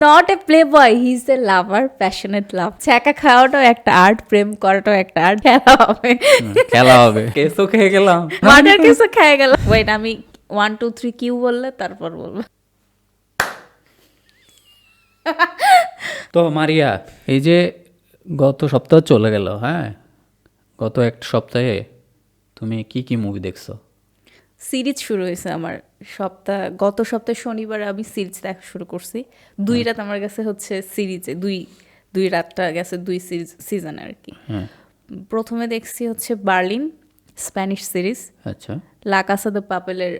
Not a playboy, he is a lover, passionate love. ছ্যাঁকা খাওয়াটাও একটা art, প্রেম করাটাও একটা আর্ট। খেলা হবে, খেলা হবে, কেসও খেয়ে গেলাম। মার্ডার কেসও খেয়ে গেল। ওয়েট, আমি 1 2 3 কিউ বললে তারপর বলবো। তো মারিয়া, এই যে গত সপ্তাহ চলে গেল, হ্যাঁ, গত এক সপ্তাহে তুমি কি কি মুভি দেখছো? সিরিজ শুরু হয়েছে আমার গত সপ্তাহে শনিবার আমি সিরিজ দেখা শুরু করছি। 2 রাত আমার কাছে হচ্ছে সিরিজে, দুই রাতটা গেছে 2 সিজন আর কি। হ্যাঁ, প্রথমে দেখছি হচ্ছে বার্লিন, স্প্যানিশ সিরিজ। আচ্ছা। লা কাসা দে পাপেলের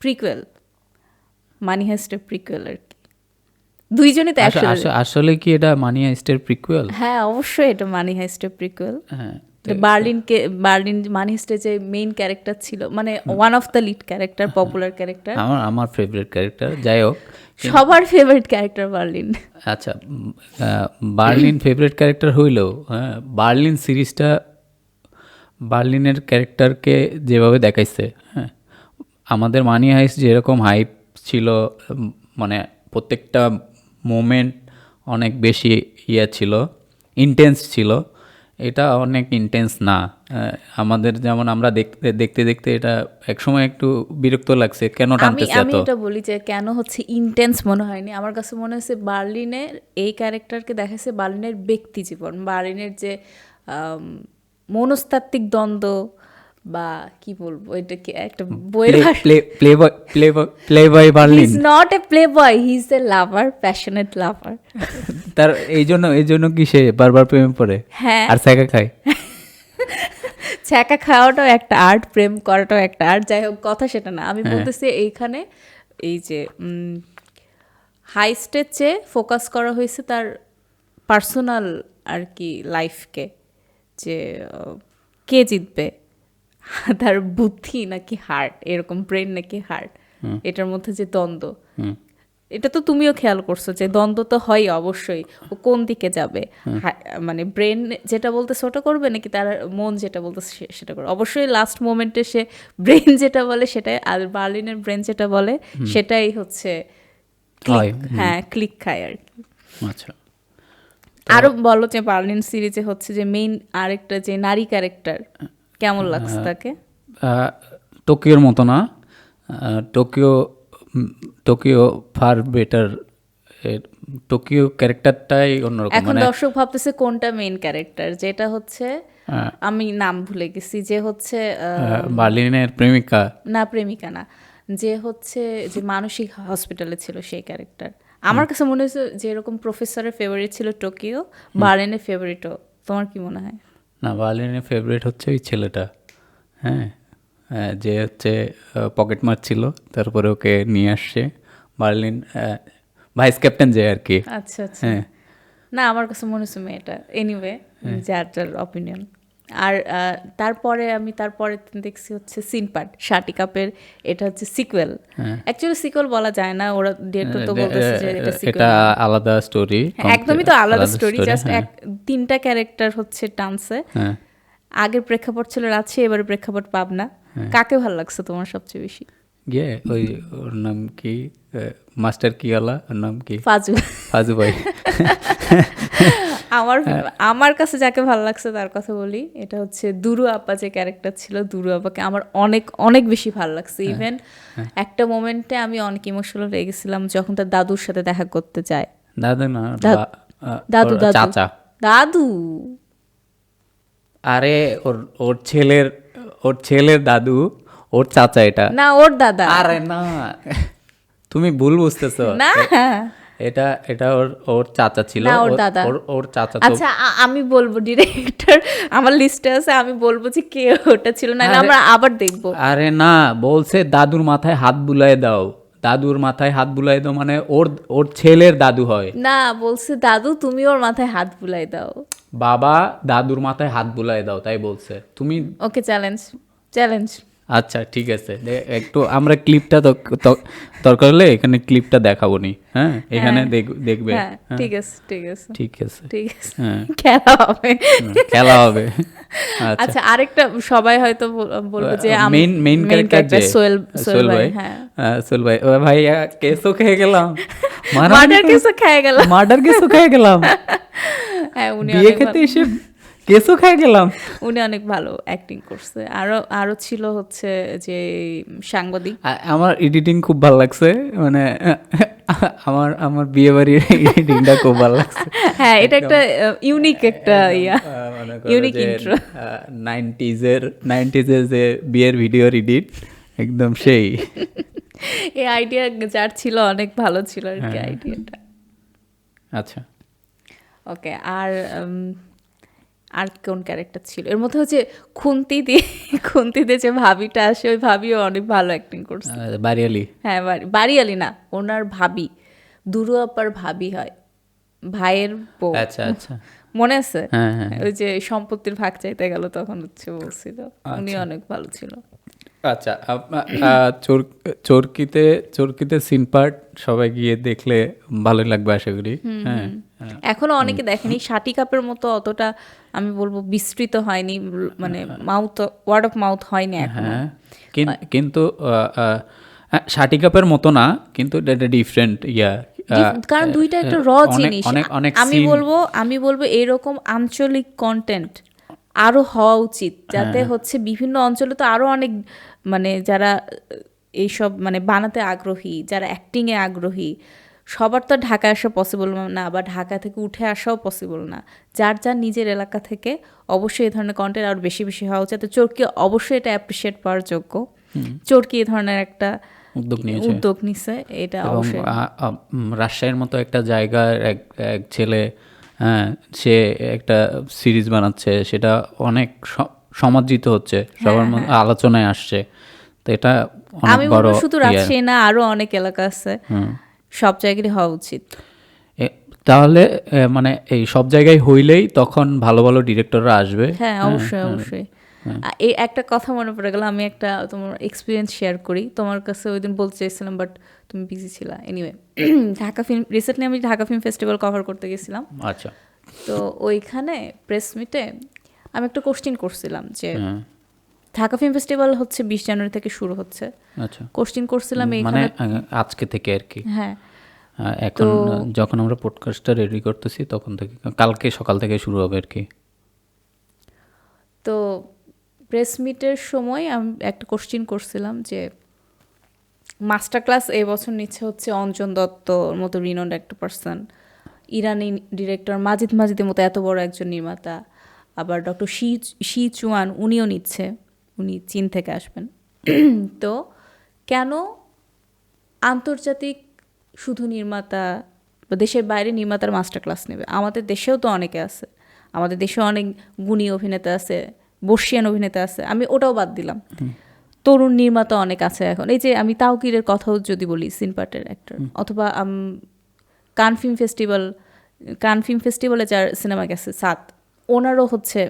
প্রিকুয়েল, মানি হাইস্টের প্রিকুয়েল আর কি। দুইজনই তো একসাথে। আসলে কি এটা মানি হাইস্টের প্রিকুয়েল? হ্যাঁ, অবশ্যই এটা মানি হাইস্টের প্রিকুয়েল। হ্যাঁ, বার্লিন মানি হাইস্টের যে মেইন ক্যারেক্টার ছিল, মানে one of the lead character, popular character, আমার ফেভারিট ক্যারেক্টার। যাই হোক, সবার ফেভারিট ক্যারেক্টার বার্লিন। আচ্ছা, বার্লিন ফেভারিট ক্যারেক্টার হইলেও, হ্যাঁ, বার্লিন সিরিজটা বার্লিনের ক্যারেক্টারকে যেভাবে দেখাইছে, হ্যাঁ, আমাদের মানি হাইস্ট যেরকম হাইপ ছিল, মানে প্রত্যেকটা মোমেন্ট অনেক বেশি ছিল, ইন্টেন্স ছিল, এটা অনেক ইন্টেন্স না। আমাদের যেমন আমরা দেখতে দেখতে দেখতে এটা একসময় একটু বিরক্ত লাগছে, কেন টানতেছে আমি এত। এটা বলি যে কেন হচ্ছে ইন্টেন্স মনে হয়নি, আমার কাছে মনে হয়েছে বার্লিনের এই ক্যারেক্টারকে দেখাচ্ছে বার্লিনের ব্যক্তি জীবন, বার্লিনের যে মনস্তাত্ত্বিক দ্বন্দ্ব, বা কি বলবো, এটা কি একটা বইয়ের playboy Berlin. Is not a playboy, he is a lover, passionate lover. তার এই জন্য কি সে বারবার প্রেমে পড়ে? হ্যাঁ, আর ছ্যাঁকা খায়। ছ্যাঁকা খাওয়াটাও একটা আর্ট, প্রেম করাটাও একটা আর্ট। যাই হোক, কথা সেটা না, আমি বলতেছি এইখানে এই যে হাইস্টের চেয়ে ফোকাস করা হয়েছে তার পার্সোনাল আর কি লাইফকে, যে কে জিতবে, তার বুদ্ধি নাকি হার্ট, এরকম ব্রেন নাকি হার্ট, এটার মধ্যে যে দ্বন্দ্ব, এটা তো তুমিও খেয়াল করছো যে দ্বন্দ্ব তো হয় অবশ্যই, ও কোন দিকে যাবে, মানে ব্রেন যেটা বলতেছে ওটা করবে নাকি তার মন যেটা বলতেছে সেটা করবে। অবশ্যই লাস্ট মোমেন্টে সে ব্রেন যেটা বলে সেটাই, আর বার্লিনের ব্রেন যেটা বলে সেটাই হচ্ছে হ্যাঁ ক্লিক খায় আর কি। আচ্ছা, আরো বলো যে বার্লিন সিরিজে হচ্ছে যে মেইন আরেকটা যে নারী ক্যারেক্টার, কেমন লাগছে তাকে? টোকিওর মতো না, Tokyo Tokyo far better, Tokyo ক্যারেক্টারটাই অন্যরকম। এখন দর্শক ভাবতেছে কোনটা মেইন ক্যারেক্টার, যেটা হচ্ছে আমি নাম ভুলে গেছি, যে হচ্ছে বার্লিনের প্রেমিকা, না প্রেমিকা না, যে হচ্ছে যে মানসিক হসপিটালে ছিল সেই ক্যারেক্টার। আমার কাছে মনে হয়েছে যে এরকম প্রফেসরের ফেভারিট ছিল টোকিও, বার্লিনের ফেভারিটও। তোমার কি মনে হয়? না, বার্লিনের ফেভারিট হচ্ছে ওই ছেলেটা, হ্যাঁ, যে হচ্ছে পকেট মারছিল, তারপরে ওকে নিয়ে আসছে বার্লিন, ভাইস ক্যাপ্টেন যে আর কি। আচ্ছা আচ্ছা, না আমার কাছে মনে হচ্ছে মেয়েটা। এনিওয়ে, যার যার অপিনিয়ন। আর তারপরে দেখছি হচ্ছে সিনপাট, শাটি কাপের, এটা হচ্ছে সিকুয়েল। অ্যাকচুয়ালি সিকুয়েল বলা যায় না, ওরা ডিরেক্টর তো বলতেছে যে এটা সিকুয়েল, এটা আলাদা স্টোরি, একদমই তো আলাদা স্টোরি, জাস্ট 3টা ক্যারেক্টার হচ্ছে টানছে। আগের প্রেক্ষাপট ছিল রাজশাহী, এবারে প্রেক্ষাপট পাবনা। কাকে ভালো লাগছে তোমার সবচেয়ে বেশি? ওই ওর নাম কি, মাস্টার কি আলা, ওর নাম কি, ফাজু। ফাজু ভাই। আমার কাছে যাকে ভালো লাগছে তার কথা বলি, এটা হচ্ছে দুরু আপা, যে ক্যারেক্টার ছিল দুরু আপাকে আমার অনেক অনেক বেশি ভালো লাগছে। ইভেন একটা মোমেন্টে আমি অনেক ইমোশনাল হয়ে গেছিলাম যখন তার দাদুর সাথে দেখা করতে যায়। দাদু না, দাদু চাচা। দাদু, আরে ওর ছেলের দাদু, ওর চাচা এটা না ওর দাদা। আরে না, তুমি ভুল বুঝতেছো। না, এটা ওর চাচা ছিল, না ওর দাদা। ওর চাচা। আচ্ছা, আমি বলবো ডিরেক্টর, আমার লিস্টে আছে, আমি বলবো যে কে ওটা ছিল, না আমরা আবার দেখবো। আরে না, বলছে দাদুর মাথায় হাত বুলায় দাও, দাদুর মাথায় হাত বুলাই দাও, মানে ওর ছেলের দাদু হয় না, বলছে দাদু তুমি ওর মাথায় হাত বুলাই দাও। বাবা দাদুর মাথায় হাত বুলাই দাও, তাই বলছে। তুমি ওকে, চ্যালেঞ্জ। আচ্ছা ঠিক আছে, একটু আমরা ক্লিপটা দরকার হলে এখানে ক্লিপটা দেখাবো নি, হ্যাঁ এখানে দেখবে। হ্যাঁ হ্যাঁ, ঠিক আছে ঠিক আছে ঠিক আছে। ঠিক আছে হ্যাঁ, খেলা হবে। খেলা হবে। আচ্ছা, আচ্ছা আরেকটা সবাই হয়তো বলবো যে মেইন মেইন ক্যারেক্টার যে সোহেল সোহেল ভাই, হ্যাঁ সোহেল ভাই, ও ভাই কেসও খেয়ে গেলাম, মার্ডার কেসও খেয়ে গেল। মার্ডার কেসও খেয়ে গেলাম, হ্যাঁ উনি বিয়ে অনেক খেতে ভালো- এসে কেসও খেয়ে গেলাম। উনি অনেক ভালো অ্যাক্টিং করছে। আরো ছিল হচ্ছে যে সাংবাদিক, আমার এডিটিং খুব ভালো লাগছে, মানে আমার বিয়ে বাড়ির এডিটিংটা খুব ভালো লাগছে। হ্যাঁ এটা একটা ইউনিক একটা ইয়া ইউনিক ইউনিক ইন্ট্রো। 90s যে বিয়ের ভিডিও এডিট একদম সেই। এই আইডিয়া যার ছিল অনেক ভালো ছিল আর কি হ্যাঁ। আইডিয়াটা। আচ্ছা, ওকে আর কোন ক্যারেক্টার ছিল এর মধ্যে? হচ্ছে খুন্তিতে যে ভাবিটা আসে, ওই ভাবিও অনেক ভালো অ্যাক্টিং করছে। বাড়িয়ালি। হ্যাঁ বাড়িয়ালি না, ওনার ভাবি, দুরু আপার ভাবি হয়, ভাইয়ের বউ। আচ্ছা আচ্ছা, মনে আছে? হ্যাঁ হ্যাঁ। ওই যে সম্পত্তির ভাগ চাইতে গেল তখন হচ্ছে বলছিল, উনি অনেক ভালো ছিল। আচ্ছা, চরকিতে সিন পার্ট সবাই গিয়ে দেখলে ভালোই লাগবে আশা করি। হ্যাঁ, এখনো অনেকে দেখেনি। ষাটি কাপের মতো অতটা আমি বলবো বিস্তৃত হয়নি, মানে ওয়ার্ড অফ মাউথ হয়নি এখন। হ্যাঁ, কিন্তু ষাটি কাপের মতো না, কিন্তু এটা ডিফারেন্ট ইয়া, কারণ দুইটা একটা র জিনিস। অনেক আমি বলবো এইরকম আঞ্চলিক কন্টেন্ট আরো হওয়া উচিত, যাতে হচ্ছে বিভিন্ন অঞ্চলে তো আরো অনেক মানে যারা এইসব মানে বানাতে আগ্রহী, যারা অ্যাক্টিংয়ে আগ্রহী, সবার তো ঢাকায় আসা পসিবল না, বা ঢাকা থেকে উঠে আসাও পসিবল না। যার যার নিজের এলাকা থেকে অবশ্যই এই ধরনের কন্টেন্ট আরো বেশি বেশি হওয়া উচিত। তো চরকি অবশ্যই এটা অ্যাপ্রিসিয়েট পাওয়ার যোগ্য। চরকি এই ধরনের একটা উদ্যোগ নিছে, এটা অবশ্যই। রাজশাহীর মতো একটা জায়গার এক ছেলে, হ্যাঁ, সে একটা সিরিজ বানাচ্ছে, সেটা অনেক সমাদৃত হচ্ছে, সবার মধ্যে আলোচনায় আসছে। তো এটা অনেক আমি বড় বলবো শুধু রাজশাহী না, আরো অনেক এলাকা আছে, সব জায়গায় হওয়া উচিত। তাহলে মানে এই সব জায়গায় হইলেই তখন ভালো ভালো ডিরেক্টররা আসবে। হ্যাঁ অবশ্যই অবশ্যই। এই একটা কথা মনে পড়ে গেল, আমি একটা তোমার এক্সপিরিয়েন্স শেয়ার করি। তোমার কাছে ওই দিন বলতে চাইছিলাম বাট তুমি বিজি ছিলা। এনিওয়ে, রিসেন্টলি আমি ঢাকা ফিল্ম ফেস্টিভ্যাল কভার করতে গেছিলাম। আচ্ছা, তো ওইখানে প্রেস মিটে আমি একটা কোশ্চেন করছিলাম যে ঢাকা ফিল্ম ফেস্টিভ্যাল হচ্ছে 20 জানুয়ারি থেকে শুরু হচ্ছে। আচ্ছা, কোশ্চেন করছিলাম মানে এইখানে আজকে থেকে আর কি। হ্যাঁ, এখন যখন আমরা পডকাস্টটা রেডি করতেছি তখন থেকে, কালকে সকাল থেকে শুরু হবে আর কি। তো প্রেস মিটের সময় আমি একটা কোশ্চেন করছিলাম যে মাস্টার ক্লাস এই বছর নিচ্ছে হচ্ছে অঞ্জন দত্তর মতো রিনোন্ড একটা পার্সন, ইরানি ডিরেক্টর মাজিদের মতো এত বড় একজন নির্মাতা, আবার ডক্টর শি চুয়ান উনিও নিচ্ছে, উনি চীন থেকে আসবেন। তো কেন আন্তর্জাতিক শুধু নির্মাতা বা দেশের বাইরে নির্মাতার মাস্টার ক্লাস নেবে? আমাদের দেশেও তো অনেকে আছে, আমাদের দেশেও অনেক গুণী অভিনেতা আছে, বর্ষিয়ান অভিনেতা আছে, আমি ওটাও বাদ দিলাম। তরুণ নির্মাতা অনেক আছে এখন। এই যে আমি তাওকিরের কথাও যদি বলি, সিনপার্টের অ্যাক্টর, অথবা কান ফিল্ম ফেস্টিভ্যালে যার সিনেমা গেছে সাত, ওনারও হচ্ছে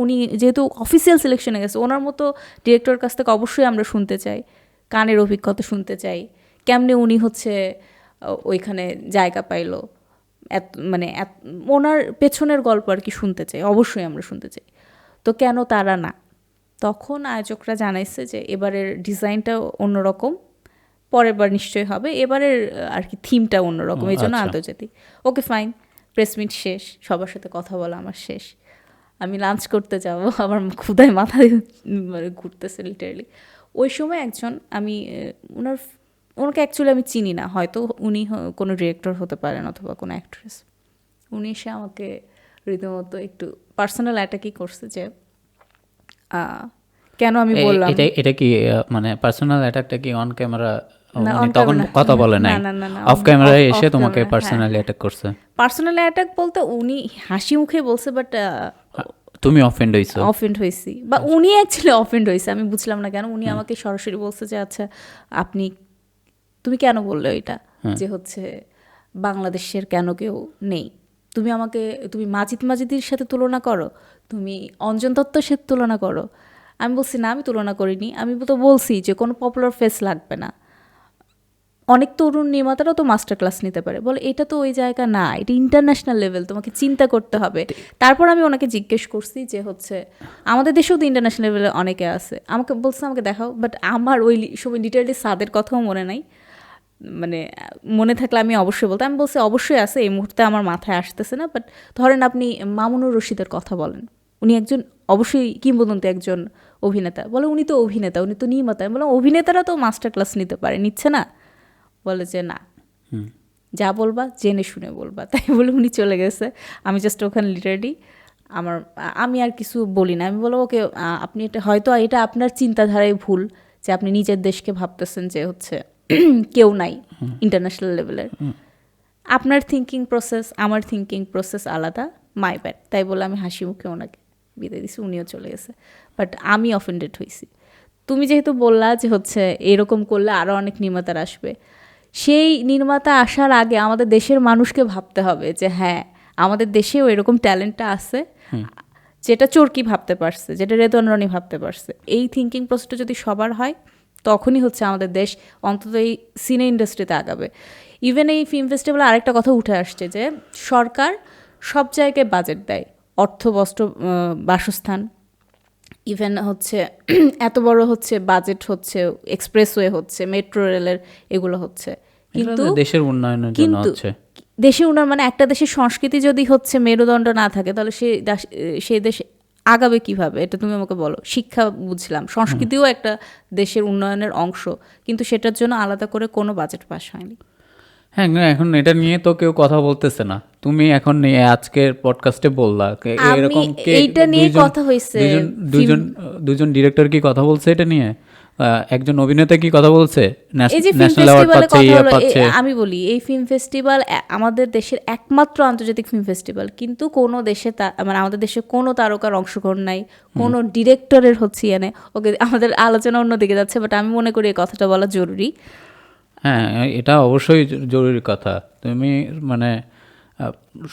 উনি যেহেতু অফিসিয়াল সিলেকশনে গেছে, ওনার মতো ডিরেক্টরের কাছ থেকে অবশ্যই আমরা শুনতে চাই, কানের অভিজ্ঞতা শুনতে চাই, কেমনে উনি হচ্ছে ওইখানে জায়গা পাইলো, ওনার পেছনের গল্প আর কি শুনতে চাই, অবশ্যই আমরা শুনতে চাই। তো কেন তারা না? তখন আয়োজকরা জানাইছে যে এবারের ডিজাইনটা অন্যরকম, পরের বার নিশ্চয়ই হবে, এবারের আর কি থিমটা অন্যরকম, এই জন্য আন্তর্জাতিক। ওকে ফাইন, প্রেস মিট শেষ, সবার সাথে কথা বলা আমার শেষ, আমি লাঞ্চ করতে যাব, আমার ক্ষুধায় মাথায় ঘুরতেছে লিটারালি। ওই সময় একজন, আমি ওনাকে অ্যাকচুয়ালি আমি চিনি না, হয়তো উনি কোনো ডিরেক্টর হতে পারেন অথবা কোনো অ্যাক্ট্রেস, উনি এসে আমাকে রীতিমতো একটু পার্সোনাল অ্যাটাকই করছে যে কেন আমি বললাম এটা কি মানে পার্সোনাল অ্যাটাকটা কি অন ক্যামেরা? তখন কথা বলে নাই, অফ ক্যামেরায় এসে তোমাকে পার্সোনালি অ্যাটাক করছে? পার্সোনালি অ্যাটাক বলতে উনি হাসি মুখে বলছে, বাট তুমি অফেন্ড হয়েছি বা উনি অ্যাকচুয়ালি অফেন্ড হয়েছে, আমি বুঝলাম না কেন। উনি আমাকে সরাসরি বলছে যে আচ্ছা তুমি কেন বললে এটা, যে হচ্ছে বাংলাদেশের কেন কেউ নেই, তুমি মাজিদের সাথে তুলনা করো, তুমি অঞ্জন দত্তের সাথে তুলনা করো। আমি বলছি না, আমি তুলনা করিনি। আমি তো বলছি যে কোনো পপুলার ফেস লাগবে না, অনেক তরুণ নির্মাতারাও তো মাস্টার ক্লাস নিতে পারে। বলে এটা তো ওই জায়গা না, এটা ইন্টারন্যাশনাল লেভেল, তোমাকে চিন্তা করতে হবে। তারপর আমি ওনাকে জিজ্ঞেস করছি যে হচ্ছে আমাদের দেশেও তো ইন্টারন্যাশনাল লেভেলে অনেকে আছে, আমাকে বলছে আমাকে দেখাও, বাট আমার ওই সব ডিটেইলি সাদের কথাও মনে নাই। মানে মনে থাকলে আমি অবশ্যই বলতাম। আমি বলছি অবশ্যই আছে, এই মুহূর্তে আমার মাথায় আসতেছে না। বাট ধরেন আপনি মামুনুর রশিদের কথা বলেন, উনি একজন অবশ্যই কিংবদন্তি একজন অভিনেতা। বলে উনি তো অভিনেতা, উনি তো নির্মাতা। আমি বললাম অভিনেতারা তো মাস্টার ক্লাস নিতে পারে, নিচ্ছে না? বলে যে না, যা বলবা জেনে শুনে বলবা। তাই বলে উনি চলে গেছে। আমি জাস্ট ওখানে লিটারেলি আমি আর কিছু বলি না। আমি বলবো ওকে, আপনি এটা হয়তো এটা আপনার চিন্তাধারায় ভুল, যে আপনি নিজের দেশকে ভাবতেছেন যে হচ্ছে কেউ নাই ইন্টারন্যাশনাল লেভেলের। আপনার থিঙ্কিং প্রসেস আমার থিঙ্কিং প্রসেস আলাদা, মাই ব্যাড। তাই বলে আমি হাসি মুখে ওনাকে বিদায় দিছি, উনিও চলে গেছে। বাট আমি অফেন্ডেড হয়েছি। তুমি যেহেতু বললা যে হচ্ছে এরকম করলে আরও অনেক নির্মাতার আসবে, সেই নির্মাতা আসার আগে আমাদের দেশের মানুষকে ভাবতে হবে যে হ্যাঁ, আমাদের দেশেও এরকম ট্যালেন্টটা আছে, যেটা চরকি ভাবতে পারছে, যেটা রেতন রনি ভাবতে পারছে। এই থিঙ্কিং প্রসেসটা যদি সবার হয়, তখনই হচ্ছে আমাদের দেশ অন্তত এই সিনে ইন্ডাস্ট্রিতে আগাবে। ইভেন এই ফিল্ম ফেস্টিভ্যালে আরেকটা কথা উঠে আসছে যে সরকার সব জায়গায় বাজেট দেয়, অর্থ, বস্ত্র, বাসস্থান, ইভেন হচ্ছে এত বড় হচ্ছে বাজেট হচ্ছে, এক্সপ্রেসওয়ে হচ্ছে, মেট্রো রেলের এগুলো হচ্ছে, কিন্তু দেশের উন্নয়নের জন্য হচ্ছে। দেশের উন্নয়ন মানে একটা দেশের সংস্কৃতি যদি হচ্ছে মেরুদণ্ড না থাকে, তাহলে সেই দেশ আগাবে কিভাবে? এটা তুমি আমাকে বলো। শিক্ষা বুঝলাম, সংস্কৃতিও একটা দেশের উন্নয়নের অংশ, কিন্তু সেটার জন্য আলাদা করে কোনো বাজেট পাস হয়নি। হ্যাঁ, এখন এটা নিয়ে তো কেউ কথা বলতেছে না। তুমি এখন আজকের পডকাস্টে বললা এরকম এইটা নিয়ে কথা হয়েছে, দুজন ডিরেক্টর কি কথা বলছে এটা নিয়ে? একজন অভিনেতা কি কথা বলছে? ন্যাশনাল অ্যাওয়ার্ড পাচ্ছে, পাচ্ছে। আমি বলি এই ফিল্ম ফেস্টিভ্যাল আমাদের দেশের একমাত্র আন্তর্জাতিক ফিল্ম ফেস্টিভ্যাল, কিন্তু কোনো দেশে মানে আমাদের দেশে কোনো তারকার অংশগ্রহণ নাই, কোনো ডিরেক্টরের হচ্ছে এনে। ওকে, আমাদের আলোচনা অন্যদিকে যাচ্ছে, বাট আমি মনে করি এই কথাটা বলা জরুরি। হ্যাঁ, এটা অবশ্যই জরুরি কথা। তুমি মানে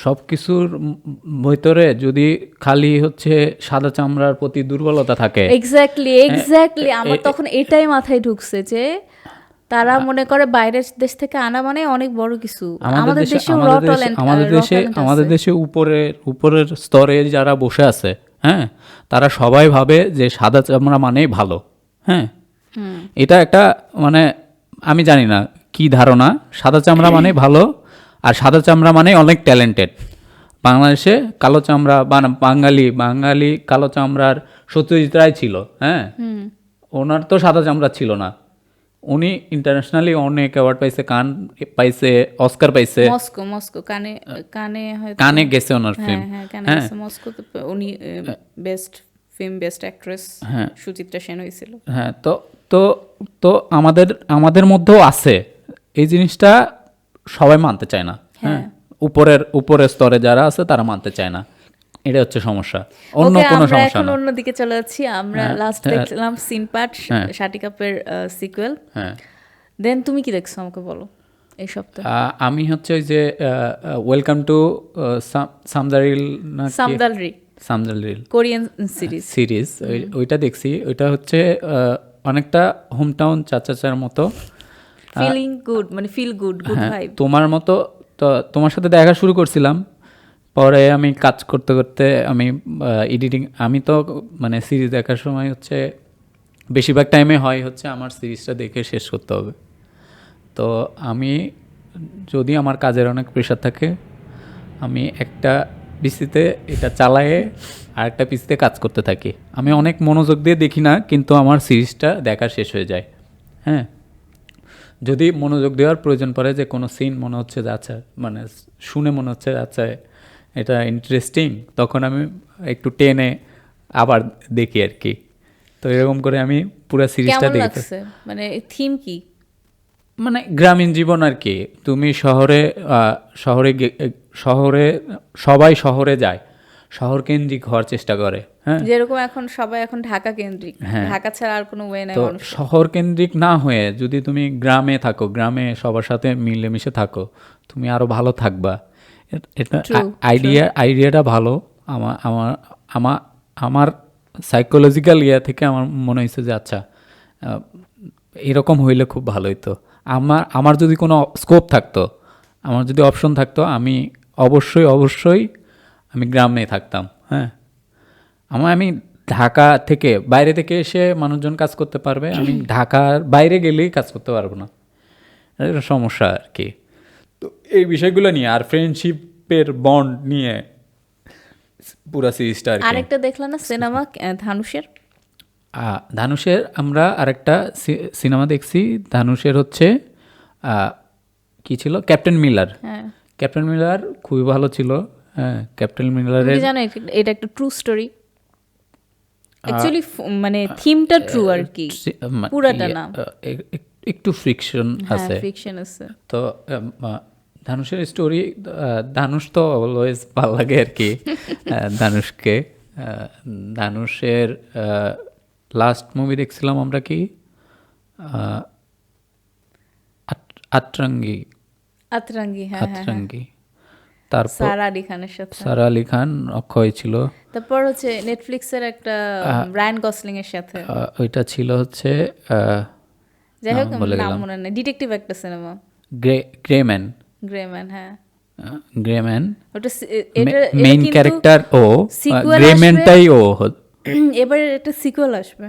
সব কিছুর ভিতরে যদি খালি হচ্ছে সাদা চামড়ার প্রতি দুর্বলতা থাকে, এক্স্যাক্টলি আমার তখন এটাই মাথায় ঢুকছে যে তারা মনে করে বাইরের দেশ থেকে আনা মানে অনেক বড় কিছু। আমাদের দেশে উপরের স্তরে যারা বসে আছে, হ্যাঁ, তারা সবাই ভাবে যে সাদা চামড়া মানেই ভালো। হ্যাঁ, এটা একটা মানে আমি জানি না কি ধারণা, সাদা চামড়া মানে ভালো, আর সাদা চামড়া মানে অনেক ট্যালেন্টেড। বাংলাদেশে কালো চামড়া বাঙালি কালো চামড়ার সত্যজিৎ রায় ছিল। হ্যাঁ, ওনার তো সাদা চামড়া ছিল না। উনি ইন্টারন্যাশনালি অনেক অ্যাওয়ার্ড পাইছে, কান পাইছে, অস্কার পাইছে, মস্কো কানে গেছে ওনার ফিল্ম। হ্যাঁ, মস্কোতে উনি best film, best actress Suchitra Sen হয়েছিল। হ্যাঁ, তো তো আমাদের মধ্যেও আছে এই জিনিসটা, সবাই মানতে চায় না। হ্যাঁ, উপরের স্তরে যারা আছে তারা মানতে চায় না, এটা হচ্ছে সমস্যা। অন্য কোনো সমস্যা না। অন্যদিকে চলে যাচ্ছি আমরা। লাস্ট দেখলাম সিনপাট, শাটি কাপের সিকুয়েল। হ্যাঁ, দেন তুমি কি দেখছো আমাকে বলো এই সপ্তাহে? আমি হচ্ছে ওই যে ওয়েলকাম টু সামদালরিল কোরিয়ান সিরিজ, ওইটা দেখছি। ওইটা হচ্ছে অনেকটা হোম টাউন চাচার মতো, ফিলিং গুড, মানে ফিল গুড ভাইব তোমার মতো। তো তোমার সাথে দেখা শুরু করছিলাম, পরে আমি কাজ করতে করতে আমি এডিটিং, আমি তো মানে সিরিজ দেখার সময় হচ্ছে বেশিরভাগ টাইমে হয় হচ্ছে আমার সিরিজটা দেখে শেষ করতে হবে। তো আমি যদি আমার কাজের অনেক প্রেশার থাকে, আমি একটা পিসিতে এটা চালায়ে আর একটা পিসিতে কাজ করতে থাকি। আমি অনেক মনোযোগ দিয়ে দেখি না, কিন্তু আমার সিরিজটা দেখা শেষ হয়ে যায়। হ্যাঁ, যদি মনোযোগ দেওয়ার প্রয়োজন পড়ে যে কোনো সিন মনে হচ্ছে যে আচ্ছা, মানে শুনে মনে হচ্ছে আচ্ছা এটা ইন্টারেস্টিং, তখন আমি একটু টেনে আবার দেখি আর কি। তো এরকম করে আমি পুরো সিরিজটা দেখি। মানে থিম কি? মানে গ্রামীণ জীবন আর কি। তুমি শহরে সবাই শহরে যায়, শহর কেন্দ্রিক হওয়ার চেষ্টা করে। হ্যাঁ, যেরকম এখন সবাই ঢাকা কেন্দ্রিক, ঢাকা ছাড়া আর কোনো ওয়ে নাই। তো শহর কেন্দ্রিক না হয়ে যদি তুমি গ্রামে থাকো, গ্রামে সবার সাথে মিলেমিশে থাকো, তুমি আরো ভালো থাকবা। এটা আইডিয়াটা ভালো। আমার সাইকোলজিক্যাল ইয়া থেকে আমার মনে হয়েছে যে আচ্ছা এরকম হইলে খুব ভালো হতো। আমার যদি কোনো স্কোপ থাকতো, আমার যদি অপশন থাকতো, আমি অবশ্যই আমি গ্রামে থাকতাম। হ্যাঁ, আমি ঢাকা থেকে বাইরে থেকে এসে মানুষজন কাজ করতে পারবে, আমি ঢাকার বাইরে গেলেই কাজ করতে পারবো না, এটা একটা সমস্যা আর কি। তো এই বিষয়গুলো নিয়ে আর ফ্রেন্ডশিপের বন্ড নিয়ে পুরা সিরিজটা আর কি। আরেকটা দেখলাম না সিনেমা ধানুষের? ধানুষের আমরা আরেকটা সিনেমা দেখছি, ধানুষের হচ্ছে কি ছিল, ক্যাপ্টেন মিলার। হ্যাঁ, ক্যাপ্টেন মিলার খুবই ভালো ছিল। হ্যাঁ, ক্যাপ্টেন তুমি মিলারের কি জানো এটা একটা ট্রু স্টোরি? অ্যাকচুয়ালি মানে থিমটা ট্রু আর কি, পুরাটা না। একটু ফ্রিকশন হ্যাঁ, আছে। ফিকশন আছে। তো ধানুষের স্টোরি, ধানুষ তো অলওয়েজ ভালো লাগে আর কি। ধানুষকে ধানুষের লাস্ট মুভি দেখছিলাম আমরা কি আতরঙ্গি। আতরাঙ্গি, হ্যাঁ হ্যাঁ হ্যাঁ, আতরঙ্গি। তারপর সারা আলি খানের সাথে। সারা আলি খান অক্ষয় ছিল। তারপর হচ্ছে নেটফ্লিক্সের একটা রায়ান গসলিং এর সাথে, ওইটা ছিল হচ্ছে যাই হোক বলে নাম গেলাম, মনে নেই, ডিটেকটিভ একটা সিনেমা, গ্রেম্যান। গ্রেম্যান। হ্যাঁ, গ্রেম্যান ওটা এটা মেইন কিন্তু ক্যারেক্টার ও, sequel গ্রেম্যানটাই ও। এবার একটা সিকুয়েল আসবে।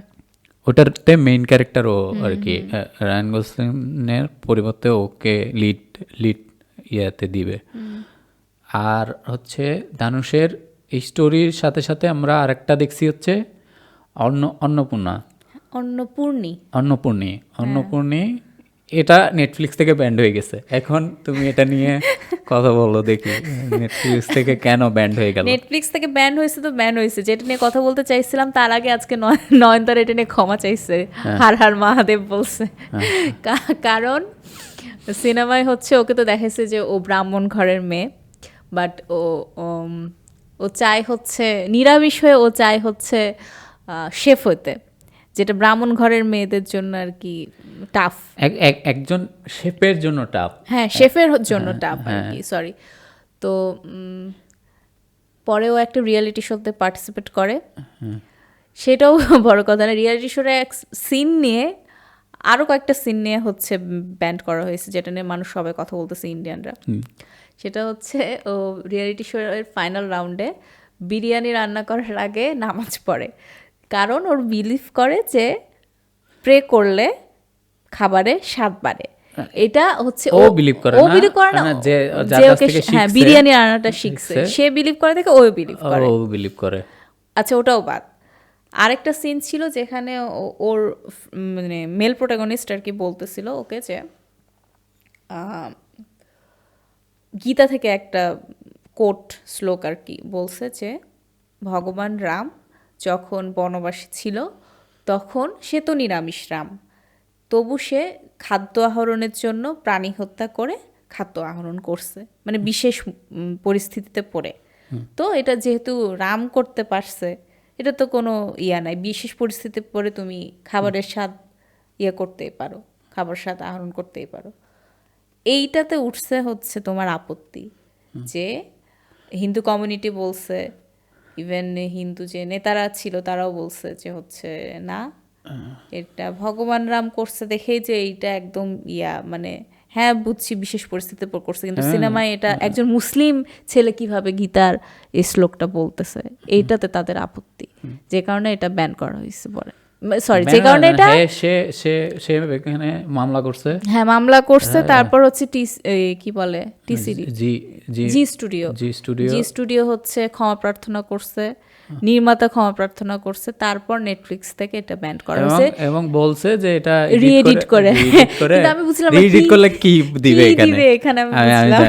ওটাতে মেইন ক্যারেক্টার ও আর কি। রায়ান গসলিংয়ের পরিবর্তে ওকে লিড ইয়াতে দিবে। আর হচ্ছে ধানুষের এই স্টোরির সাথে সাথে আমরা আরেকটা দেখছি হচ্ছে অন্নপূর্ণা। অন্নপূর্ণী। এটা নেটফ্লিক্স থেকে ব্যান্ড হয়ে গেছে। এখন তুমি এটা নিয়ে কথা বলো দেখি, নেটফ্লিক্স থেকে কেন ব্যান্ড হয়ে গেল? নেটফ্লিক্স থেকে ব্যান হয়েছে তো ব্যান হয়েছে, যেটা নিয়ে কথা বলতে চাইছিলাম তার আগে আজকে নয়নতারা এটা নিয়ে ক্ষমা চাইছে, হার হার মহাদেব বলছে। কারণ সিনেমায় হচ্ছে ওকে তো দেখাইছে যে ও ব্রাহ্মণ ঘরের মেয়ে, বাট ও চায় হচ্ছে নিরামিষ হয়ে, ও চায় হচ্ছে শেফ হতে, যেটা ব্রাহ্মণ ঘরের মেয়েদের জন্য আর কি টাফ। একজন শেফের জন্য টাফ। হ্যাঁ, শেফের জন্য টাফ আর কি, সরি। তো পরেও একটা রিয়েলিটি শোতে পার্টিসিপেট করে, সেটাও বড় কথা না। রিয়েলিটি শোর এক সিন নিয়ে আরও কয়েকটা সিন নিয়ে হচ্ছে ব্যান্ড করা হয়েছে, যেটা নিয়ে মানুষ সবাই কথা বলতেছে ইন্ডিয়ানরা। সেটা হচ্ছে ও রিয়েলিটি শোয়ের ফাইনাল রাউন্ডে বিরিয়ানি রান্না করার আগে নামাজ পড়ে, কারণ ওর বিলিভ করে যে প্রে করলে খাবারে স্বাদ বাড়ে। এটা হচ্ছে ও বিলিভ করে না, যে ওকে হ্যাঁ বিরিয়ানি রান্নাটা শিখছে, সে বিলিভ করে দেখে ও বিলিভ করে। আচ্ছা, ওটাও বাদ। আরেকটা সিন ছিল যেখানে ওর মানে মেল প্রোটাগনিস্ট আর কি বলতেছিল ওকে যে গীতা থেকে একটা কোট শ্লোক আর কি বলছে যে ভগবান রাম যখন বনবাসী ছিল তখন সে তো নিরামিষ রাম, তবু সে খাদ্য আহরণের জন্য প্রাণী হত্যা করে খাদ্য আহরণ করছে, মানে বিশেষ পরিস্থিতিতে পড়ে। তো এটা যেহেতু রাম করতে পারছে, এটা তো কোনো ইয়া নাই, বিশেষ পরিস্থিতিতে পড়ে তুমি খাবারের স্বাদ করতেই পারো, খাবার স্বাদ আহরণ করতেই পারো। এইটাতে উঠছে হচ্ছে তোমার আপত্তি, যে হিন্দু কমিউনিটি বলছে, ইভেন হিন্দু যে নেতারা ছিল তারাও বলছে যে হচ্ছে না, এটা ভগবান রাম করছে দেখেই যে এইটা একদম মানে হ্যাঁ বুঝছি বিশেষ পরিস্থিতিতে করছে, কিন্তু সিনেমায় এটা একজন মুসলিম ছেলে কিভাবে গীতার এই শ্লোকটা বলতেছে, এইটাতে তাদের আপত্তি, যে কারণে এটা ব্যান করা হয়েছে পরে। সরি, যে কারণে এটা সে এখানে মামলা করছে। হ্যাঁ, মামলা করছে। তারপর হচ্ছে কি বলে টিসিডি, জি স্টুডিও হচ্ছে ক্ষমা প্রার্থনা করছে, নির্মাতা ক্ষমা প্রার্থনা করছে, তারপর নেটফ্লিক্স থেকে এটা ব্যান করা হয়েছে এবং বলছে যে এটা রি-এডিট করে। কিন্তু আমি বুঝলাম রি-এডিট করলে কি দিবে এখানে আমি বুঝলাম।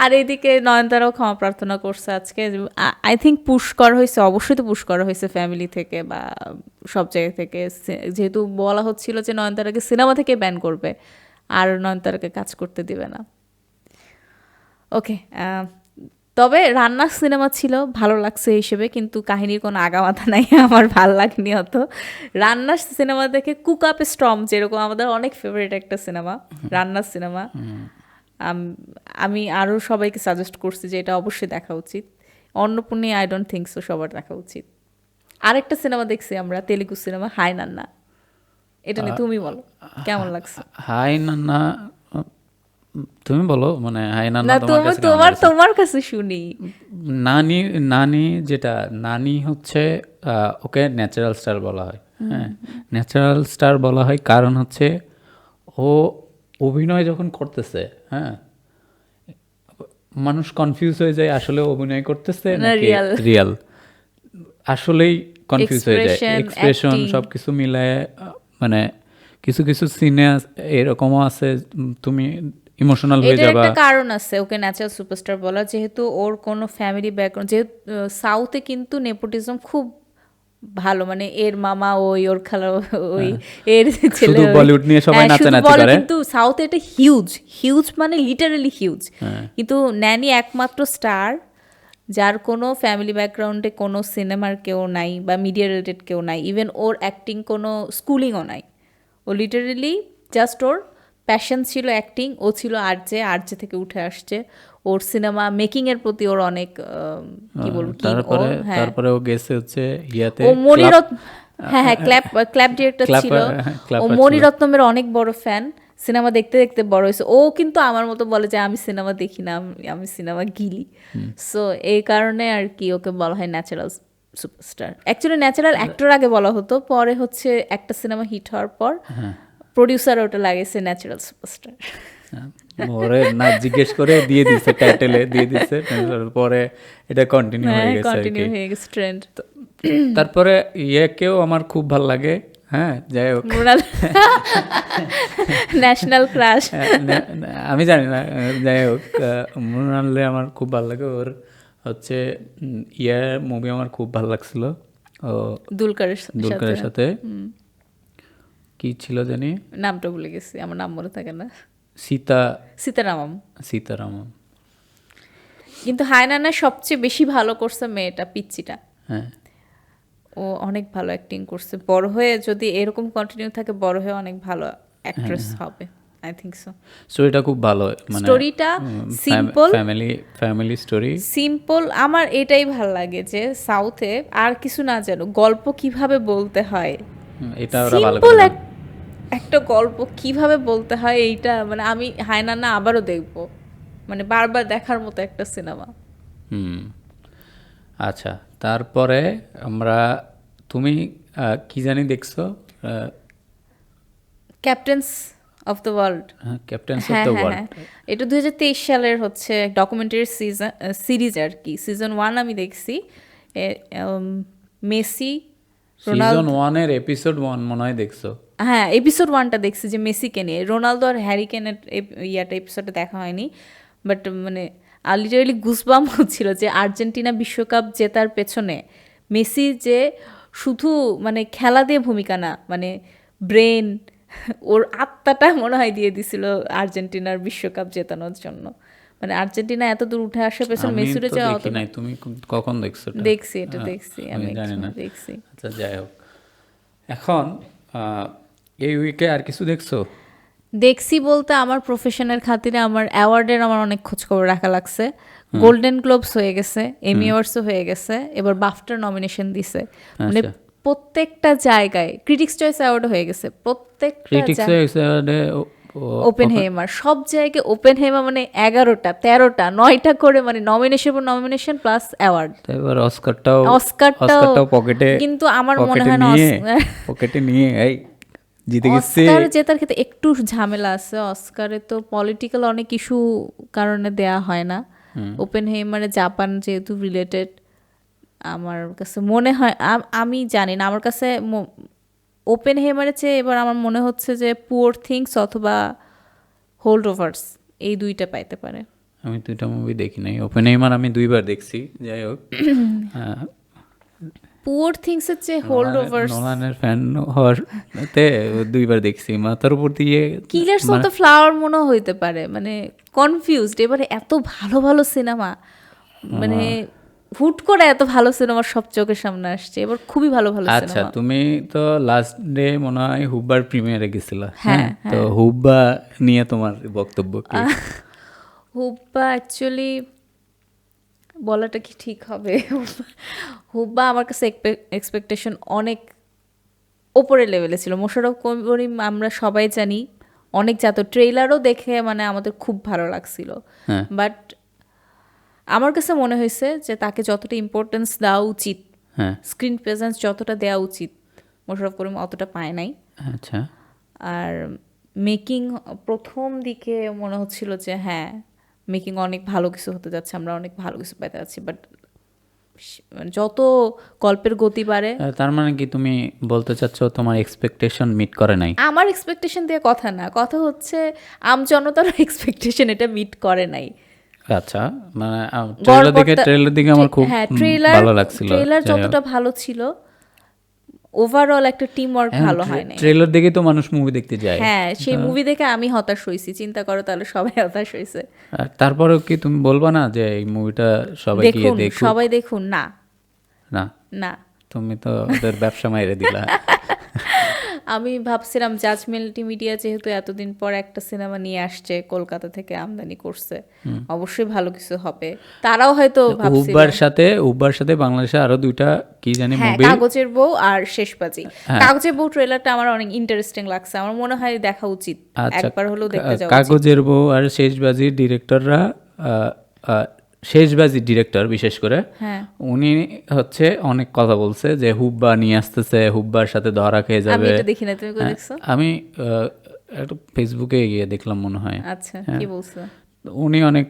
আর এইদিকে নয়নতারাও ক্ষমা প্রার্থনা করছে আজকে। আই থিঙ্ক পুশ করা হয়েছে, অবশ্যই তো পুশ করা হয়েছে ফ্যামিলি থেকে বা সব জায়গা থেকে, যেহেতু বলা হচ্ছিল যে নয়নতারাকে সিনেমা থেকে ব্যান করবে আর নয়নতারাকে কাজ করতে দিবে না। ওকে, তবে রান্নার সিনেমা ছিল, ভালো লাগছে হিসেবে, কিন্তু কাহিনীর কোনো আগামাথা নাই, আমার ভালো লাগেনি অত। রান্নার সিনেমা দেখে কুক আপ স্ট্রম যেরকম আমাদের অনেক ফেভারিট একটা সিনেমা, রান্নার সিনেমা, আমি আরও সবাইকে সাজেস্ট করছি যে এটা অবশ্যই দেখা উচিত। Annapurni I don't think so সবার দেখা উচিত। আরেকটা সিনেমা দেখছি আমরা, তেলুগু সিনেমা হাই নান্না, এটা নিয়ে তুমি বলো কেমন লাগছে। হাই নান্না, তুমি বলো, মানে হাই নান্না না তোমার কাছে কেমন তোমার লেগেছে? তোমার কাছে শুনি। নানি, নানি যেটা, নানি হচ্ছে ওকে ন্যাচারাল স্টার বলা হয়। হ্যাঁ, ন্যাচারাল স্টার বলা হয় কারণ হচ্ছে ও অভিনয় যখন করতেছে, হ্যাঁ, মানুষ কনফিউজ হয়ে যায় আসলে অভিনয় করতেছে না নাকি রিয়াল রিয়াল, আসলেই কনফিউজ হয়ে যায়। Expression, expression acting. সব কিছু মিলায় মানে কিছু কিছু সিনে এরকমও আছে তুমি ইমোশনাল হয়ে এটার যাবা। একটা কারণ আছে ওকে ন্যাচারাল সুপারস্টার বলা, যেহেতু ওর কোনো ফ্যামিলি ব্যাকগ্রাউন্ড, যেহেতু সাউথে কিন্তু নেপোটিজম খুব ভালো, মানে এর মামা ওই, ওর খালা ওই, এর ছেলে শুধু ওই। বলিউড নিয়ে সবাই হ্যাঁ, শুধু নাচানাচি বলে, করে। কিন্তু সাউথে এটা হিউজ হিউজ, মানে লিটারালি হিউজ। হ্যাঁ। কিন্তু ন্যানি একমাত্র স্টার যার কোনো ফ্যামিলি ব্যাকগ্রাউন্ডে কোনো সিনেমার কেউ নাই বা মিডিয়া রিলেটেড কেউ নাই, ইভেন ওর অ্যাক্টিং কোনো স্কুলিংও নাই। ও লিটারেলি জাস্ট ওর প্যাশন ছিল অ্যাক্টিং, ও ছিল আরজে, আরজে থেকে উঠে আসছে। ওর সিনেমা মেকিংয়ের প্রতি ওর অনেক কি বলবো কি তারপরে হ্যাঁ, তারপরে ও গেছে হচ্ছে ইয়াতে ও মণিরত্ন, হ্যাঁ হ্যাঁ, ক্ল্যাপ ডিরেক্টর ছিল। ও মণিরত্নমের অনেক বড় ফ্যান, সিনেমা দেখতে দেখতে বড় হয়েছে। ও কিন্তু আমার মতো বলে যে আমি সিনেমা দেখি না, আমি সিনেমা গিলি। সো এই কারণে আর কি ওকে বলা হয় natural superstar. Actually natural actor আগে বলা হতো, পরে হচ্ছে একটা সিনেমা হিট হওয়ার পর প্রডিউসার ওটা লাগিয়েছে ন্যাচারাল সুপারস্টার। ওরে না জিজ্ঞেস করে দিয়ে দিচ্ছে, টাইটেলে দিয়ে দিচ্ছে, পরে এটা কন্টিনিউ হয়ে হ্যাঁ, গেছে আর কন্টিনিউ কি। হয়ে গেছে ট্রেন্ড। তারপরে ইয়েকেও আমার খুব ভাল লাগে, হ্যাঁ, যাই হোক। Mrinal national crush. আমি জানি না, যাই হোক, মৃণালে আমার খুব ভালো লাগে। ওর হচ্ছে ইয়ে মুভি আমার খুব ভালো লাগছিল, ও দুলকারের সাথে কি ছিল জানি, নামটা ভুলে গেছি, আমার নাম মনে থাকে না। সীতারামম। কিন্তু হায়নানা সবচেয়ে বেশি ভালো করছে মেয়েটা, পিচ্চিটা। হ্যাঁ, ও অনেক ভালো অ্যাক্টিং করছে, বড় হয়ে যদি এরকম কন্টিনিউ থাকে বড় হয়ে অনেক ভালো অ্যাক্ট্রেস হবে, আই থিঙ্ক সো। স্টোরিটা খুব ভালো, মানে স্টোরিটা সিম্পল, ফ্যামিলি স্টোরি সিম্পল। আমার এটাই ভাল লাগে যে সাউথে আর কিছু না জানো, গল্প কিভাবে বলতে হয়, এটা ওরা ভালো সিম্পল করে। একটা গল্প কিভাবে বলতে হয়, এইটা মানে আমি হায়নানা আবারও দেখব, মানে বারবার দেখার মতো একটা সিনেমা। আচ্ছা, তারপরে আমরা, তুমি কি জানি দেখছো, captain's of the world. Captain's of হ্যাঁ দ্য হ্যাঁ ওয়ার্ল্ড। হ্যাঁ, এটা 2023 সালের হচ্ছে ডকুমেন্টারি সিরিজ আর কি। সিজন 1 আমি দেখছি। মেসি, সিজন 1-এর এপিসোড 1 মনে হয় দেখছো? হ্যাঁ, এপিসোড 1টা দেখছি, যে মেসিকে নিয়ে। রোনালদো আর হ্যারি কেনের এপিসোডটা দেখা হয়নি, বাট মানে লিটারালি গুজবাম্প হচ্ছিল যে আর্জেন্টিনা বিশ্বকাপ জেতার পেছনে মেসি যে শুধু মানে খেলা দিয়ে ভূমিকা না, মানে ব্রেন, ওর আত্মাটা মনে হয় দিয়ে দিছিল আর্জেন্টিনার বিশ্বকাপ জেতানোর জন্য। মানে আর্জেন্টিনা এত দূর উঠে আসার পেছনে আমি মেসির তো যে দেখি নাই, তুমি কখন দেখছো এটা? দেখছি, এটা দেখছি আমি আমি জানি না। দেখছি। আচ্ছা, যাই হোক, এখন এই উইকে আর কিছু দেখছো? দেখছি বলতে আমার প্রফেশনের খাতিরে আমার অ্যাওয়ার্ডের আমার অনেক খোঁজখবর রাখা লাগছে। গোল্ডেন গ্লোবস হয়ে গেছে, এমি অ্যাওয়ার্ডসও হয়ে গেছে, এবার বাফটার নমিনেশন দিছে, মানে আচ্ছা। প্রত্যেকটা জায়গায়। ক্রিটিক্স চয়েস অ্যাওয়ার্ডও হয়ে গেছে, প্রত্যেকটা ওপেন হেমার, সব জায়গায় ওপেন হেমা, মানে 11টা 13টা 9টা করে, মানে নমিনেশন প্লাস অ্যাওয়ার্ড। এবার অস্কারটাও পকেটে, কিন্তু আমার মনে হয় না পকেটে নিয়ে এই জিতে গেছে। অস্কার জেতার ক্ষেত্রে একটু ঝামেলা আছে। অস্কারে তো পলিটিক্যাল অনেক ইস্যু কারণে দেয়া হয় না। ওপেন হেইমারে জাপান যেহেতু রিলেটেড, আমার কাছে মনে হয়, আমি জানি না, আমার কাছে ওপেন হেইমারের চেয়ে এবার আমার মনে হচ্ছে যে পুয়ার থিংস অথবা হোল্ড ওভার্স, এই দুইটা পাইতে পারে। আমি দুইটা মুভি দেখি নাই, ওপেন হেইমার আমি 2বার দেখছি। যাই হোক, পুয়ার থিংসের চেয়ে হোল্ড ওভার্স, নোলানের ফ্যান হওয়ারতে 2বার দেখছি। মাথার উপর দিয়ে কিলার্স অফ দ্য ফ্লাওয়ার মনে হইতে পারে, মানে কনফিউজড। এবারে এত ভালো ভালো সিনেমা, মানে হুট করে এত ভালো সিনেমা সব চোখের সামনে আসছে, এবার খুবই ভালো ভালো সিনেমা। আচ্ছা, তুমি তো লাস্ট ডে মনে হয় হুব্বার প্রিমিয়ারে গেছিলা, হ্যাঁ, তো হুব্বা নিয়ে তোমার বক্তব্য কি? হুব্বা অ্যাকচুয়ালি বলাটা কি ঠিক হবে? হুব্বা আমার কাছে এক্সপেকটেশন অনেক ওপরের লেভেলে ছিল। মোশাররফ করিম আমরা সবাই জানি অনেক জাত, ট্রেইলারও দেখে মানে আমাদের খুব ভালো লাগছিল, হ্যাঁ বাট আমার কাছে মনে হয়েছে যে তাকে যতটা ইম্পর্টেন্স দেওয়া উচিত, হ্যাঁ স্ক্রিন প্রেজেন্স যতটা দেওয়া উচিত, মোশাররফ করিম অতটা পায় নাই। আচ্ছা আর মেকিং প্রথম দিকে মনে হচ্ছিল যে হ্যাঁ মেকিং অনেক ভালো কিছু হতে যাচ্ছে, আমরা অনেক ভালো কিছু পেতে যাচ্ছি, বাট যত গল্পের গতি বাড়ে, তার মানে কি তুমি বলতে চাচ্ছ তোমার এক্সপেকটেশন মিট করে নাই? আমার এক্সপেকটেশন দিয়ে কথা না, কথা হচ্ছে আমজনতার এক্সপেকটেশন এটা মিট করে নাই। আচ্ছা মানে ট্রেলার দিকে আমার খুব হ্যাঁ ভালো লাগছিল। ট্রেলার যতটা ভালো ছিল, ওভারঅল একটা টিম ওয়ার্ক ভালো হয় নাই। ট্রেলার দেখে তো মানুষ মুভি দেখতে যায়। হ্যাঁ সেই মুভি দেখে আমি হতাশ হয়েছি, চিন্তা করো তাহলে সবাই হতাশ হয়েছে। আর তারপরেও কি তুমি বলবা না যে এই মুভিটা সবাই গিয়ে দেখুন দেখুক? সবাই দেখুন, না না না তুমি তো ওদের ব্যবসা মাইরে দিলা। আমি ভাবছিলাম জাজ মাল্টিমিডিয়া যেহেতু এতদিন পর একটা সিনেমা নিয়ে আসছে, কলকাতা থেকে আমদানি করছে, অবশ্যই ভালো কিছু হবে। তারাও হয়তো ভাবছিল উব্বার সাথে বাংলাদেশে আরো দুইটা কি জানি হ্যাঁ মুভি, কাগজের বউ আর শেষবাজি। কাগজের বউ ট্রেলারটা আমার অনেক ইন্টারেস্টিং লাগছে, আমার মনে হয় দেখা উচিত, আচ্ছা একবার হলেও দেখতে যাওয়া উচিত। কাগজের বউ আর শেষবাজির ডিরেক্টররা, শেষবাজির ডিরেক্টর বিশেষ করে হ্যাঁ উনি হচ্ছে অনেক কথা বলছে যে হুব্বা নিয়ে আসতেছে, হুব্বার সাথে ধরা খেয়ে আমি যাবে। এটা দেখি না, তুমি কই দেখছো? আমি একটু ফেসবুকে গিয়ে দেখলাম মনে হয়। আচ্ছা কি বলছো? উনি অনেক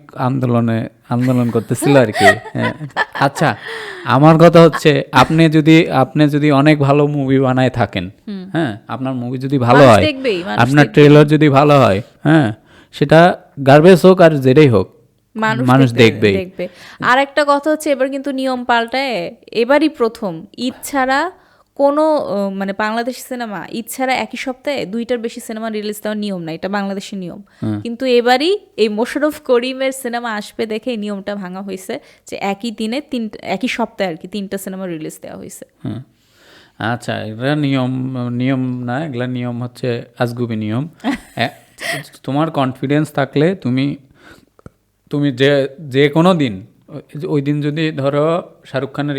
আন্দোলন করতেছিল আর কি। হ্যাঁ। আচ্ছা আমার কথা হচ্ছে আপনি যদি অনেক ভালো মুভি বানায় থাকেন, হ্যাঁ আপনার মুভি যদি ভালো মানুষ হয়, দেখবেই, মানুষ আপনার দেখবেই। ট্রেলার যদি ভালো হয়, হ্যাঁ সেটা গার্বেজ হোক আর যেটাই হোক মানুষ দেখবেই। দেখবে। আর একটা কথা হচ্ছে এবার কিন্তু নিয়ম পাল্টায়, এবারই প্রথম ঈদ ছাড়া কোনো মানে বাংলাদেশ সিনেমা ঈদ ছাড়া একই সপ্তাহে 2টার বেশি সিনেমা রিলিজ দেওয়ার নিয়ম নাই, এটা বাংলাদেশের নিয়ম। কিন্তু এবারই এই মোশাররফ করিমের সিনেমা আসবে দেখে এই নিয়মটা ভাঙা হয়েছে, যে একই দিনে একই সপ্তাহে আর কি 3টা সিনেমা রিলিজ দেওয়া হয়েছে। আচ্ছা এগুলা নিয়ম না, এগুলা নিয়ম হচ্ছে আজগুবি নিয়ম। তোমার কনফিডেন্স থাকলে তুমি যে কোনো দিন, ওই দিন যদি ধরো শাহরুখ খানের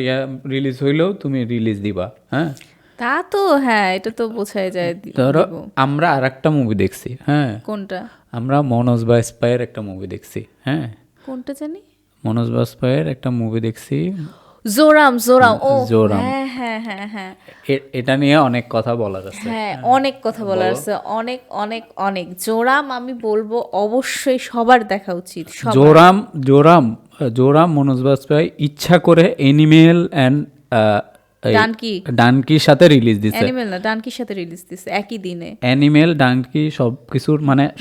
রিলিজ হইলেও তুমি রিলিজ দিবা। হ্যাঁ তা তো হ্যাঁ, এটা তো বোঝাই যায়। ধরো দিব। আমরা আর একটা মুভি দেখছি, হ্যাঁ কোনটা? আমরা মনোজ বাজপেয়ীর একটা মুভি দেখছি। হ্যাঁ কোনটা জানি, মনোজ বাজপেয়ীর একটা মুভি দেখছি, জোরাম। ও জোরাম। হ্যাঁ হ্যাঁ হ্যাঁ হ্যাঁ এটা নিয়ে অনেক কথা বলার আছে। হ্যাঁ অনেক কথা বলার আছে, অনেক অনেক অনেক। জোরাম আমি বলবো অবশ্যই সবার দেখা উচিত। জোরাম মনোজ বাজপেয়ী ইচ্ছা করে এনিমেল অ্যান্ড ডানকির সাথে রিলিজ দিছে। অ্যানিমেল না, ডানকির সাথে রিলিজ দিছে একই দিনে। অ্যানিমেল ডানকি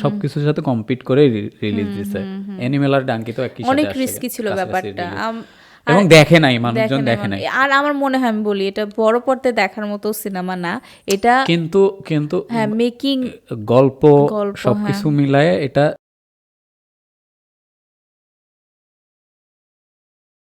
সবকিছুর সাথে কম্পিট করে রিলিজ দিছে। অ্যানিমেল আর ডানকি তো একই সাথে অনেক আসছে, রিস্কি ছিল ব্যাপারটা। এবং দেখে নাই মানুষজন, দেখে নাই। আর আমার মনে হয় আমি বলি এটা বড় পর্দায় দেখার মতো সিনেমা না এটা, কিন্তু হ্যাঁ মেকিং গল্প সবকিছু মিলায়ে এটা